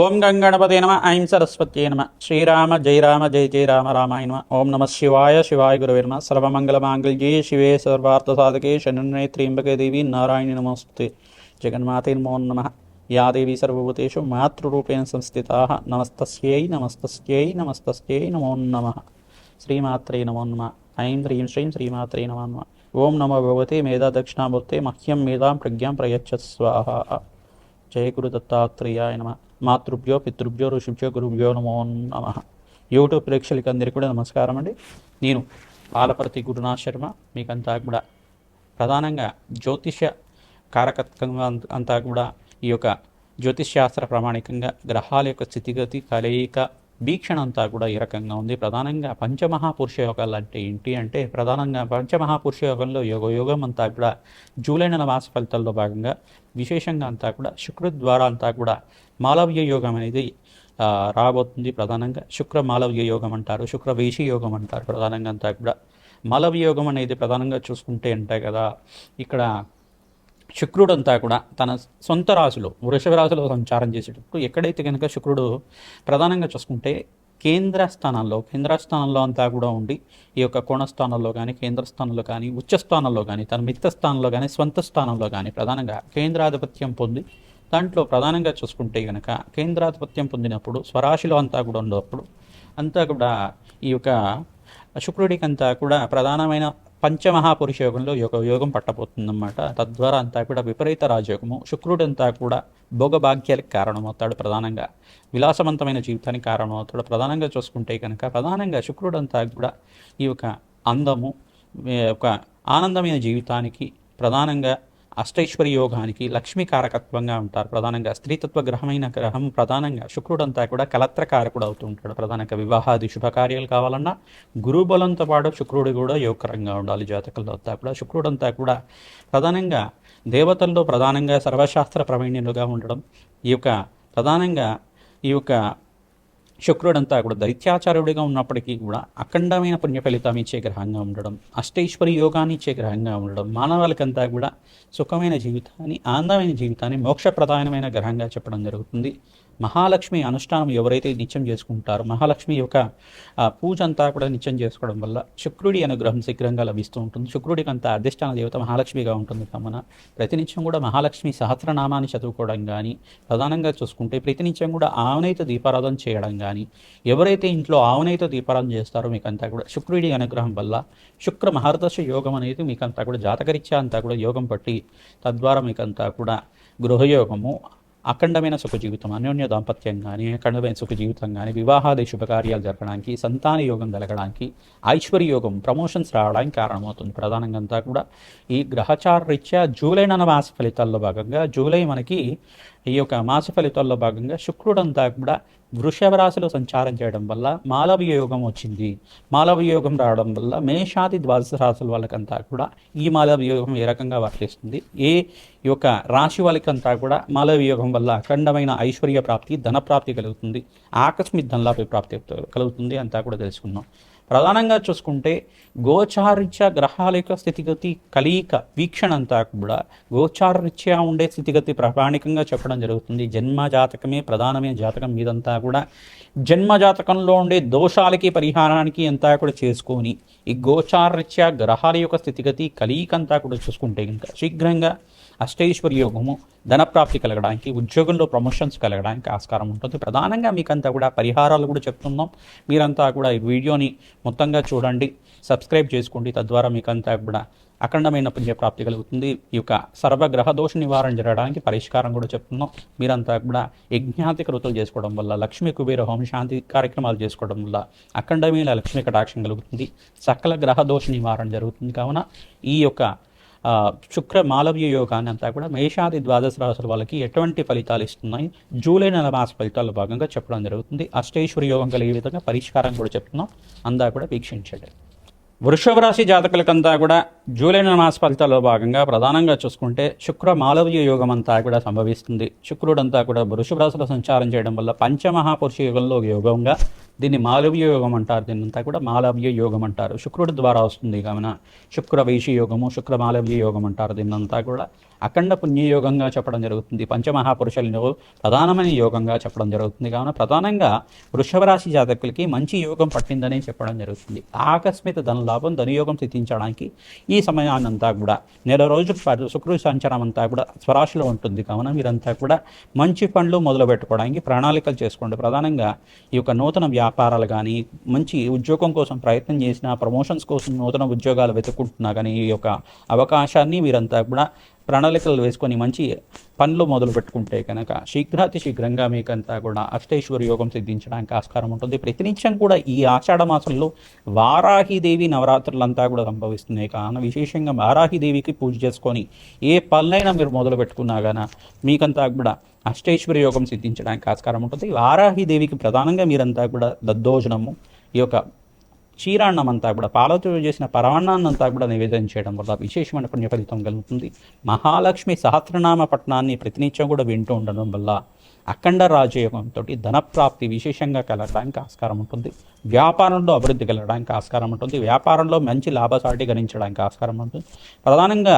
ఓం గంగణపతే నమ ఐం సరస్వత్యే నమ శ్రీరామ జయ రామ జయ జయ రామ రామాయ నమ ఓం నమ శివాయ శివాయ గురవే నమ సర్వమంగళమాంగళ్యే శివే సర్వార్థసాధకే శరణ్యే త్ర్యంబకే దేవి నారాయణి నమోస్తుతే జగన్మాతే నమో నమః యా దేవి సర్వభూతేషు మాతృరూపేణ సంస్థితా నమస్తస్యై నమస్తస్యై నమస్తస్యై నమో నమః శ్రీమాత్రే నమో నమః ఐం హ్రీం శ్రీం శ్రీమాత్రే నమో నమః ఓం నమో భగవతే మేధా దక్షిణామూర్తే మహ్యం మేధాం ప్రజ్ఞాం ప్రయచ్చత్ స్వాహా. జయ గురు దత్తాత్రేయాయ నమః. మాతృభ్యో పితృభ్యో ఋషిభ్యో గురుభ్యో నమో నమః. యూట్యూబ్ ప్రేక్షకులకి అందరికీ కూడా నమస్కారం అండి. నేను పాలపర్తి గురునాథ్ శర్మ. మీకంతా కూడా ప్రధానంగా జ్యోతిష్య కారకత్వంగా అంతా కూడా ఈ యొక్క జ్యోతిష్శాస్త్ర ప్రామాణికంగా గ్రహాల యొక్క స్థితిగతి కలయిక వీక్షణ అంతా కూడా ఈ రకంగా ఉంది. ప్రధానంగా పంచమహాపురుష యోగాలు అంటే ఏంటి అంటే ప్రధానంగా పంచమహాపురుష యోగంలో యోగం అంతా కూడా జూలై నెల మాస ఫలితాల్లో భాగంగా విశేషంగా అంతా కూడా శుక్రుడి ద్వారా అంతా కూడా మాలవ్య యోగం అనేది రాబోతుంది. ప్రధానంగా శుక్ర మాలవ్య యోగం అంటారు, శుక్ర వేషి యోగం అంటారు. ప్రధానంగా అంతా కూడా మాలవ్య యోగం అనేది ప్రధానంగా చూసుకుంటే అంటే కదా ఇక్కడ శుక్రుడంతా కూడా తన సొంత రాశిలో వృషభ రాశిలో సంచారం చేసేటప్పుడు ఎక్కడైతే కనుక శుక్రుడు ప్రధానంగా చూసుకుంటే కేంద్ర స్థానంలో అంతా కూడా ఉండి ఈ యొక్క కోణస్థానంలో కానీ కేంద్ర స్థానంలో కానీ ఉచ్చ స్థానంలో కానీ తన మిత్త స్థానంలో కానీ స్వంత స్థానంలో కానీ ప్రధానంగా కేంద్రాధిపత్యం పొంది దాంట్లో ప్రధానంగా చూసుకుంటే కనుక కేంద్రాధిపత్యం పొందినప్పుడు స్వరాశిలో అంతా కూడా ఉన్నప్పుడు అంతా కూడా ఈ యొక్క శుక్రుడికి అంతా కూడా ప్రధానమైన పంచమహాపురుష యోగంలో యోగం పట్టబోతుందన్నమాట. తద్వారా అంతా కూడా విపరీత రాజయోగము. శుక్రుడంతా కూడా భోగభాగ్యాలకు కారణమవుతాడు, ప్రధానంగా విలాసవంతమైన జీవితానికి కారణమవుతాడు. ప్రధానంగా చూసుకుంటే కనుక ప్రధానంగా శుక్రుడంతా కూడా ఈ యొక్క అందము ఒక ఆనందమైన జీవితానికి ప్రధానంగా అష్టైశ్వర్య యోగానికి లక్ష్మీ కారకత్వంగా ఉంటారు. ప్రధానంగా స్త్రీతత్వ గ్రహమైన గ్రహం ప్రధానంగా శుక్రుడంతా కూడా కలత్రకారకుడు అవుతూ ఉంటాడు. ప్రధానంగా వివాహాది శుభకార్యాలు కావాలన్నా గురుబలంతో పాటు శుక్రుడు కూడా యోగకరంగా ఉండాలి. జాతకంలో అంతా కూడా శుక్రుడంతా కూడా ప్రధానంగా దేవతల్లో ప్రధానంగా సర్వశాస్త్ర ప్రవీణ్యులుగా ఉండడం, ఈ యొక్క ప్రధానంగా ఈ యొక్క శుక్రుడంతా కూడా దైత్యాచార్యుడిగా ఉన్నప్పటికీ కూడా అఖండమైన పుణ్య ఫలితం ఇచ్చే గ్రహంగా ఉండడం, అష్టైశ్వర్య యోగాన్ని ఇచ్చే గ్రహంగా ఉండడం, మానవాళికంతా కూడా సుఖమైన జీవితాన్ని ఆనందమైన జీవితాన్ని మోక్షప్రధానమైన గ్రహంగా చెప్పడం జరుగుతుంది. మహాలక్ష్మి అనుష్ఠానం ఎవరైతే నిత్యం చేసుకుంటారో మహాలక్ష్మి యొక్క పూజ అంతా కూడా నిత్యం చేసుకోవడం వల్ల శుక్రుడి అనుగ్రహం శీఘ్రంగా లభిస్తూ ఉంటుంది. శుక్రుడికి అంతా అధిష్టాన దేవత మహాలక్ష్మిగా ఉంటుంది. కావున ప్రతినిత్యం కూడా మహాలక్ష్మి సహస్రనామాన్ని చదువుకోవడం కానీ ప్రధానంగా చూసుకుంటే ప్రతినిత్యం కూడా ఆవునైత దీపారాధన చేయడం కానీ ఎవరైతే ఇంట్లో ఆవునైత దీపారాధన చేస్తారో మీకంతా కూడా శుక్రుడి అనుగ్రహం వల్ల శుక్ర మహర్దశ యోగం అనేది మీకంతా కూడా జాతకరీత్యా అంతా కూడా యోగం పట్టి తద్వారా మీకంతా కూడా గృహయోగము, అఖండమైన సుఖ జీవితం, అన్యోన్య దాంపత్యం కానీ అఖండమైన సుఖ జీవితం కానీ వివాహాది శుభకార్యాలు జరగడానికి సంతాన యోగం కలగడానికి ఐశ్వర్య యోగం ప్రమోషన్స్ రావడానికి కారణమవుతుంది. ప్రధానంగా అంతా కూడా ఈ గ్రహచార రీత్యా జూలై నెల మాస ఫలితాల్లో భాగంగా జూలై మనకి ఈ యొక్క మాస ఫలితాల్లో భాగంగా శుక్రుడంతా కూడా వృషభ రాశిలో సంచారం చేయడం వల్ల మాలవ్య యోగం వచ్చింది. మాలవ్య యోగం రావడం వల్ల మేషాది ద్వాదశ రాశుల వాళ్ళకంతా కూడా ఈ మాలవ్య యోగం ఏ రకంగా వర్తిస్తుంది, ఈ యొక్క రాశి వాళ్ళకంతా కూడా మాలవ్య యోగం వల్ల అఖండమైన ఐశ్వర్య ప్రాప్తి, ధన ప్రాప్తి కలుగుతుంది, ఆకస్మిక ధనలాభ ప్రాప్తి కలుగుతుంది అంతా కూడా తెలుసుకుందాం. ప్రధానంగా చూసుకుంటే గోచారరీత్యా గ్రహాల యొక్క స్థితిగతి కలయిక వీక్షణ అంతా కూడా గోచారరీత్యా ఉండే స్థితిగతి ప్రామాణికంగా చెప్పడం జరుగుతుంది. జన్మ జాతకమే ప్రధానమైన జాతకం మీదంతా కూడా జన్మ జాతకంలో ఉండే దోషాలకి పరిహారానికి అంతా కూడా చేసుకొని ఈ గోచారరీత్యా గ్రహాల యొక్క స్థితిగతి కలయిక అంతా కూడా చూసుకుంటే ఇంకా శీఘ్రంగా అష్టైశ్వర్య యోగము, ధనప్రాప్తి కలగడానికి, ఉద్యోగంలో ప్రమోషన్స్ కలగడానికి ఆస్కారం ఉంటుంది. ప్రధానంగా మీకంతా కూడా పరిహారాలు కూడా చెప్తున్నాం. మీరంతా కూడా ఈ వీడియోని మొత్తంగా చూడండి, సబ్స్క్రైబ్ చేసుకోండి. తద్వారా మీకంతా కూడా అఖండమైన పుణ్యప్రాప్తి కలుగుతుంది. ఈ యొక్క సర్వగ్రహ దోష నివారణ జరగడానికి పరిష్కారం కూడా చెప్తున్నాం. మీరంతా కూడా యజ్ఞాతి కృతులు చేసుకోవడం వల్ల, లక్ష్మీ కుబేర హోమ శాంతి కార్యక్రమాలు చేసుకోవడం వల్ల అఖండమైన లక్ష్మీ కటాక్షం కలుగుతుంది, సకల గ్రహ దోష నివారణ జరుగుతుంది. కావున ఈ యొక్క శుక్ర మాలవ్య యోగాన్ని అంతా కూడా మేషాది ద్వాదశ రాశుల వాళ్ళకి ఎటువంటి ఫలితాలు ఇస్తున్నాయి జూలై నెల మాస ఫలితాల్లో భాగంగా చెప్పడం జరుగుతుంది. అష్టైశ్వర్య యోగం కలిగే విధంగా పరిష్కారం కూడా చెప్తున్నాం. అంతా కూడా వీక్షించండి. వృషభ రాశి జాతకులకంతా కూడా జూలై నెల మాస ఫలితాల్లో భాగంగా ప్రధానంగా చూసుకుంటే శుక్ర మాలవ్య యోగం అంతా కూడా సంభవిస్తుంది. శుక్రుడంతా కూడా వృషభ రాశిలో సంచారం చేయడం వల్ల పంచమహాపురుష యోగంలో యోగంగా దీన్ని మాలవ్య యోగం అంటారు. దీన్నంతా కూడా మాలవ్య యోగం అంటారు. శుక్రుడి ద్వారా వస్తుంది కావున శుక్ర వైశీ యోగము, శుక్ర మాలవ్య యోగం అంటారు. దీన్నంతా కూడా అఖండ పుణ్యయోగంగా చెప్పడం జరుగుతుంది. పంచమహాపురుషులలో ప్రధానమైన యోగంగా చెప్పడం జరుగుతుంది. కావున ప్రధానంగా వృషభ రాశి జాతకులకి మంచి యోగం పట్టిందని చెప్పడం జరుగుతుంది. ఆకస్మిక ధనలాభం, ధనయోగం సిద్ధించడానికి ఈ సమయాన్నంతా కూడా నెల రోజుల పాటు శుక్రుడి సంచారం అంతా కూడా స్వరాశిలో ఉంటుంది. కావున మీరంతా కూడా మంచి పనులు మొదలు పెట్టుకోవడానికి ప్రణాళికలు చేసుకోండి. ప్రధానంగా ఈ యొక్క నూతన వ్యాపారాలు కానీ, మంచి ఉద్యోగం కోసం ప్రయత్నం చేసిన, ప్రమోషన్స్ కోసం నూతన ఉద్యోగాలు వెతుక్కుంటున్నా కానీ ఈ యొక్క అవకాశాన్ని మీరంతా కూడా ప్రణాళికలు వేసుకొని మంచి పనులు మొదలు పెట్టుకుంటే కనుక శీఘ్రాతి శీఘ్రంగా మీకంతా కూడా అష్టైశ్వర్య యోగం సిద్ధించడానికి ఆస్కారం ఉంటుంది. ప్రతినిత్యం కూడా ఈ ఆషాఢ మాసంలో వారాహిదేవి నవరాత్రులంతా కూడా సంభవిస్తున్నాయి. కావున విశేషంగా వారాహిదేవికి పూజ చేసుకొని ఏ పనులైనా మీరు మొదలు పెట్టుకున్నా కానీ మీకంతా కూడా అష్టైశ్వర్య యోగం సిద్ధించడానికి ఆస్కారం ఉంటుంది. వారాహిదేవికి ప్రధానంగా మీరంతా కూడా దద్దోజనము, ఈ యొక్క క్షీరాన్నం అంతా కూడా పాలతో చేసిన పరమాన్నాన్ని అంతా కూడా నివేదన చేయడం వల్ల విశేషమైన పుణ్య ఫలితం కలుగుతుంది. మహాలక్ష్మి సహస్రనామ పట్టణాన్ని ప్రతినిత్యం కూడా వింటూ ఉండడం వల్ల అఖండ రాజయోగంతో ధనప్రాప్తి విశేషంగా కలగడానికి ఆస్కారం ఉంటుంది. వ్యాపారంలో అభివృద్ధి కలగడానికి ఆస్కారం ఉంటుంది. వ్యాపారంలో మంచి లాభసాటి గణించడానికి ఆస్కారం ఉంటుంది. ప్రధానంగా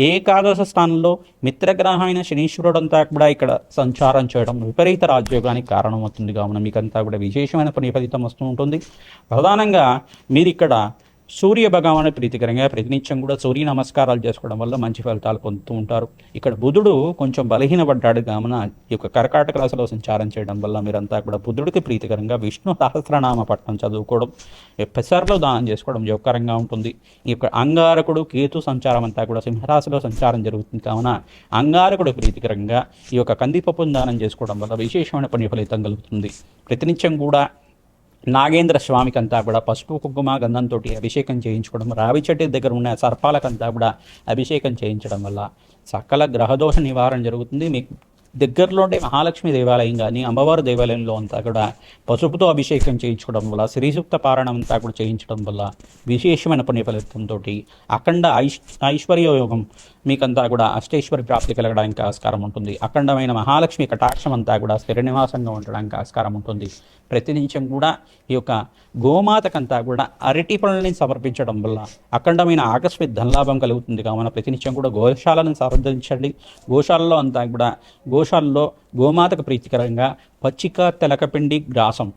ఏకాదశ స్థానంలో మిత్రగ్రహమైన శనీశ్వరుడంతా కూడా ఇక్కడ సంచారం చేయడం విపరీత రాజయోగానికి కారణమవుతుంది. కావున మీకంతా కూడా విశేషమైన పుణ్య ఫలితం వస్తూ ఉంటుంది. ప్రధానంగా మీరు ఇక్కడ సూర్య భగవాను ప్రీతికరంగా ప్రతినిత్యం కూడా సూర్య నమస్కారాలు చేసుకోవడం వల్ల మంచి ఫలితాలు పొందుతూ ఉంటారు. ఇక్కడ బుధుడు కొంచెం బలహీనపడ్డాడు కావున ఈ యొక్క కర్కాటక రాశిలో సంచారం చేయడం వల్ల మీరంతా కూడా బుధుడికి ప్రీతికరంగా విష్ణు సహస్రనామ పట్టణం చదువుకోవడం, పెసర్లో దానం చేసుకోవడం యోగకరంగా ఉంటుంది. ఈ యొక్క అంగారకుడు కేతు సంచారం అంతా కూడా సింహరాశిలో సంచారం జరుగుతుంది. కావున అంగారకుడు ప్రీతికరంగా ఈ యొక్క కందిపప్పును దానం చేసుకోవడం వల్ల విశేషమైన పుణ్య ఫలితం కలుగుతుంది. ప్రతినిత్యం కూడా నాగేంద్ర స్వామికంతా కూడా పసుపు కుంకుమ గంధంతో అభిషేకం చేయించుకోవడం, రావి చెట్టు దగ్గర ఉన్న సర్పాలకంతా కూడా అభిషేకం చేయించడం వల్ల సకల గ్రహదోష నివారణ జరుగుతుంది. మీకు దగ్గరలోనే మహాలక్ష్మి దేవాలయం కానీ అమ్మవారి దేవాలయంలో అంతా కూడా పసుపుతో అభిషేకం చేయించుకోవడం వల్ల, శ్రీసూక్త పారాయణం అంతా కూడా చేయించడం వల్ల విశేషమైన పుణ్య ఫలితంతో అఖండ ఐశ్వర్య యోగం మీకంతా కూడా అష్టైశ్వర్య ప్రాప్తి కలగడానికి ఆస్కారం ఉంటుంది. అఖండమైన మహాలక్ష్మి కటాక్షం అంతా కూడా స్థిర నివాసంగా ఉండడానికి ఆస్కారం ఉంటుంది. ప్రతినిత్యం కూడా ఈ యొక్క గోమాతకంతా కూడా అరటి పనులని సమర్పించడం వల్ల అఖండమైన ఆకస్మిక ధనలాభం కలుగుతుంది. కావున ప్రతినిత్యం కూడా గోశాలను సందర్శించండి. గోశాలలో అంతా కూడా గోశాలలో గోమాతకు ప్రీతికరంగా పచ్చిక, తెలకపిండి, గ్రాసం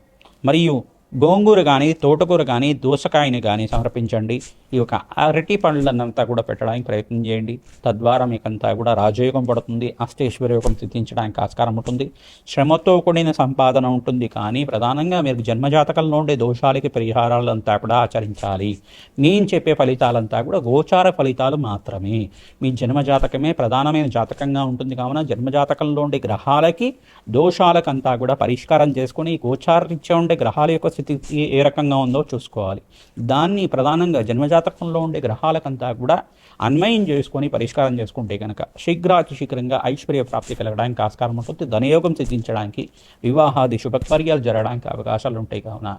మరియు గోంగూర కానీ, తోటకూర కానీ, దోసకాయని కానీ సమర్పించండి. ఈ యొక్క అరటి పండ్లన్నంతా కూడా పెట్టడానికి ప్రయత్నం చేయండి. తద్వారా మీకంతా కూడా రాజయోగం పడుతుంది. అష్టైశ్వర్య యోగం సిద్ధించడానికి ఆస్కారం ఉంటుంది. శ్రమతో కూడిన సంపాదన ఉంటుంది. కానీ ప్రధానంగా మీరు జన్మజాతకంలో ఉండే దోషాలకి పరిహారాలంతా కూడా ఆచరించాలి. నేను చెప్పే ఫలితాలంతా కూడా గోచార ఫలితాలు మాత్రమే. మీ జన్మజాతకమే ప్రధానమైన జాతకంగా ఉంటుంది. కావున జన్మజాతకంలో ఉండే గ్రహాలకి దోషాలకంతా కూడా పరిష్కారం చేసుకొని గోచారరీత్యా ఉండే గ్రహాల యొక్క స్థితి ఏ రకంగా ఉందో చూసుకోవాలి. దాన్ని ప్రధానంగా జన్మజాతకంలో ఉండే గ్రహాలకంతా కూడా అన్వయం చేసుకొని పరిష్కారం చేసుకుంటే కనుక శీఘ్రాతి శీఘ్రంగా ఐశ్వర్య ప్రాప్తి కలగడానికి ఆస్కారం ఉంటుంది. ధనయోగం సిద్ధించడానికి, వివాహాది శుభకార్యాలు జరగడానికి అవకాశాలు ఉంటాయి. కావున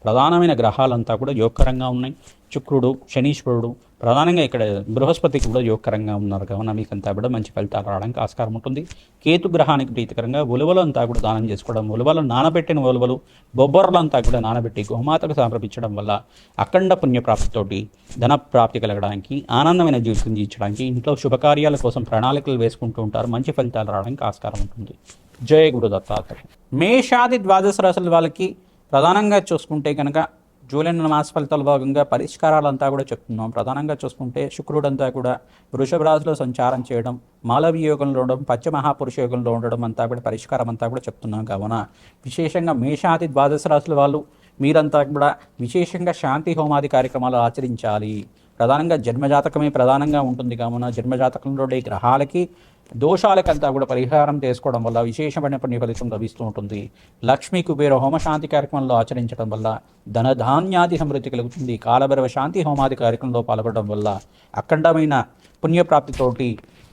ప్రధానమైన గ్రహాలంతా కూడా యోగకరంగా ఉన్నాయి. శుక్రుడు, శనీశ్వరుడు, ప్రధానంగా ఇక్కడ బృహస్పతికి కూడా యోగకరంగా ఉన్నారు. కావున మీకంతా కూడా మంచి ఫలితాలు రావడానికి ఆస్కారం ఉంటుంది. కేతు గ్రహానికి ప్రీతికరంగా ఉలువలు అంతా కూడా దానం చేసుకోవడం, ఉలువలు నానబెట్టిన ఉలువలు, బొబ్బర్లంతా కూడా నానబెట్టి గోమాతకు సమర్పించడం వల్ల అఖండ పుణ్యప్రాప్తితోటి ధన ప్రాప్తి కలగడానికి, ఆనందమైన జీవితం జీవించడానికి, ఇంట్లో శుభకార్యాల కోసం ప్రణాళికలు వేసుకుంటూ ఉంటారు. మంచి ఫలితాలు రావడానికి ఆస్కారం ఉంటుంది. జయ గురు దత్తాత్రేయ. మేషాది ద్వాదశ రాశుల వాళ్ళకి ప్రధానంగా చూసుకుంటే కనుక జూలై మాస ఫలితాల భాగంగా పరిష్కారాలంతా కూడా చెప్తున్నాం. ప్రధానంగా చూసుకుంటే శుక్రుడంతా కూడా వృషభ రాశిలో సంచారం చేయడం, మాలవీయ యోగంలో ఉండడం, పంచమహాపురుష యోగంలో ఉండడం అంతా కూడా పరిష్కారం అంతా కూడా చెప్తున్నాం. కావున విశేషంగా మేషాది ద్వాదశ రాశుల వాళ్ళు మీరంతా కూడా విశేషంగా శాంతి హోమాది కార్యక్రమాలు ఆచరించాలి. ప్రధానంగా జన్మజాతకమే ప్రధానంగా ఉంటుంది. కావున జన్మజాతకంలో గ్రహాలకి దోషాలకంతా కూడా పరిహారం చేసుకోవడం వల్ల విశేషమైన పుణ్య ఫలితం లభిస్తూ ఉంటుంది. లక్ష్మీ కుబేర హోమ శాంతి కార్యక్రమంలో ఆచరించడం వల్ల ధనధాన్యాది సమృద్ధి కలుగుతుంది. కాలభైరవ శాంతి హోమాది కార్యక్రమంలో పాల్గొనడం వల్ల అఖండమైన పుణ్యప్రాప్తితోటి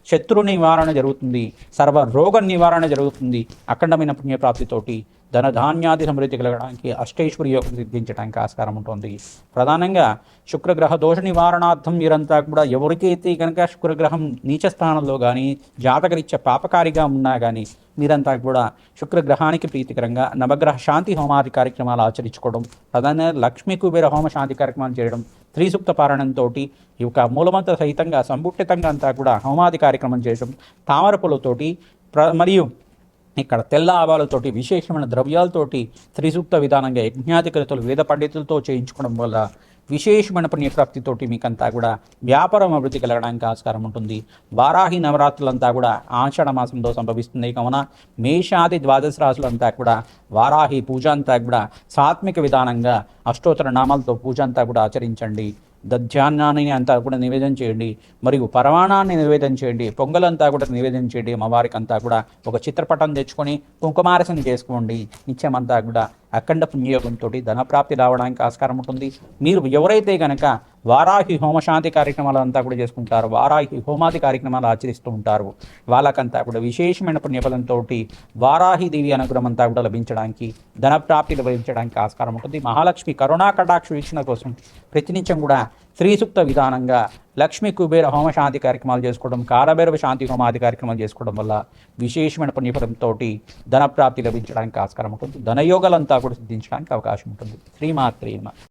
శత్రు నివారణ జరుగుతుంది. సర్వ రోగ నివారణ జరుగుతుంది. అఖండమైన పుణ్యప్రాప్తితోటి ధనధాన్యాది సమృద్ధి కలగడానికి, అష్టైశ్వర్య యోగం సిద్ధించడానికి ఆస్కారం ఉంటుంది. ప్రధానంగా శుక్రగ్రహ దోష నివారణార్థం మీరంతా కూడా ఎవరికైతే కనుక శుక్రగ్రహం నీచ స్థానంలో కానీ జాతకరీత్యా పాపకారిగా ఉన్నా కానీ మీరంతా కూడా శుక్రగ్రహానికి ప్రీతికరంగా నవగ్రహ శాంతి హోమాది కార్యక్రమాలు ఆచరించుకోవడం, ప్రధానంగా లక్ష్మీ కుబేర హోమ శాంతి కార్యక్రమాలు చేయడం, త్రిసూక్త పారాయణంతో ఈ యొక్క మూలమంత్ర సహితంగా సంపుటితంగా అంతా కూడా హోమాది కార్యక్రమం చేయడం, తామర పూలతోటి మరియు ఇక్కడ తెల్ల ఆవాలతోటి విశేషమైన ద్రవ్యాలతోటి త్రిసూక్త విధానంగా యజ్ఞాధికృతులు వేద పండితులతో చేయించుకోవడం వల్ల విశేషమైన పుణ్యప్రాప్తితోటి మీకంతా కూడా వ్యాపారం అభివృద్ధి కలగడానికి ఆస్కారం ఉంటుంది. వారాహి నవరాత్రులంతా కూడా ఆషాఢ మాసంలో సంభవిస్తుంది కావున మేషాది ద్వాదశ రాశులంతా కూడా వారాహి పూజ అంతా కూడా సాత్విక విధానంగా అష్టోత్తర నామాలతో పూజ అంతా కూడా ఆచరించండి. దధ్యాన్నాన్ని అంతా కూడా నివేదన చేయండి, మరియు పరమాణాన్ని నివేదన చేయండి, పొంగలంతా కూడా నివేదన చేయండి. అమ్మవారికి అంతా కూడా ఒక చిత్రపటం తెచ్చుకొని కుంకుమారసన చేసుకోండి. నిత్యమంతా కూడా అఖండ పుణ్యయోగంతో ధనప్రాప్తి రావడానికి ఆస్కారం ఉంటుంది. మీరు ఎవరైతే కనుక వారాహి హోమశాంతి కార్యక్రమాలు అంతా కూడా చేసుకుంటారు, వారాహి హోమాది కార్యక్రమాలు ఆచరిస్తూ ఉంటారు, వాళ్ళకంతా కూడా విశేషమైన పుణ్యఫలంతో వారాహి దేవి అనుగ్రహం అంతా కూడా లభించడానికి, ధనప్రాప్తి లభించడానికి ఆస్కారం ఉంటుంది. మహాలక్ష్మి కరుణా కటాక్ష వీక్షణ కోసం ప్రతినిత్యం కూడా త్రిసూక్త విధానంగా లక్ష్మీ కుబేర హోమ శాంతి కార్యక్రమాలు చేసుకోవడం, కాలభైరవ శాంతి హోమాది కార్యక్రమాలు చేసుకోవడం వల్ల విశేషమైన పుణ్యఫలంతో ధనప్రాప్తి లభించడానికి ఆస్కారం ఉంటుంది. ధనయోగాలంతా కూడా సిద్ధించడానికి అవకాశం ఉంటుంది. శ్రీమాత్రే నమః.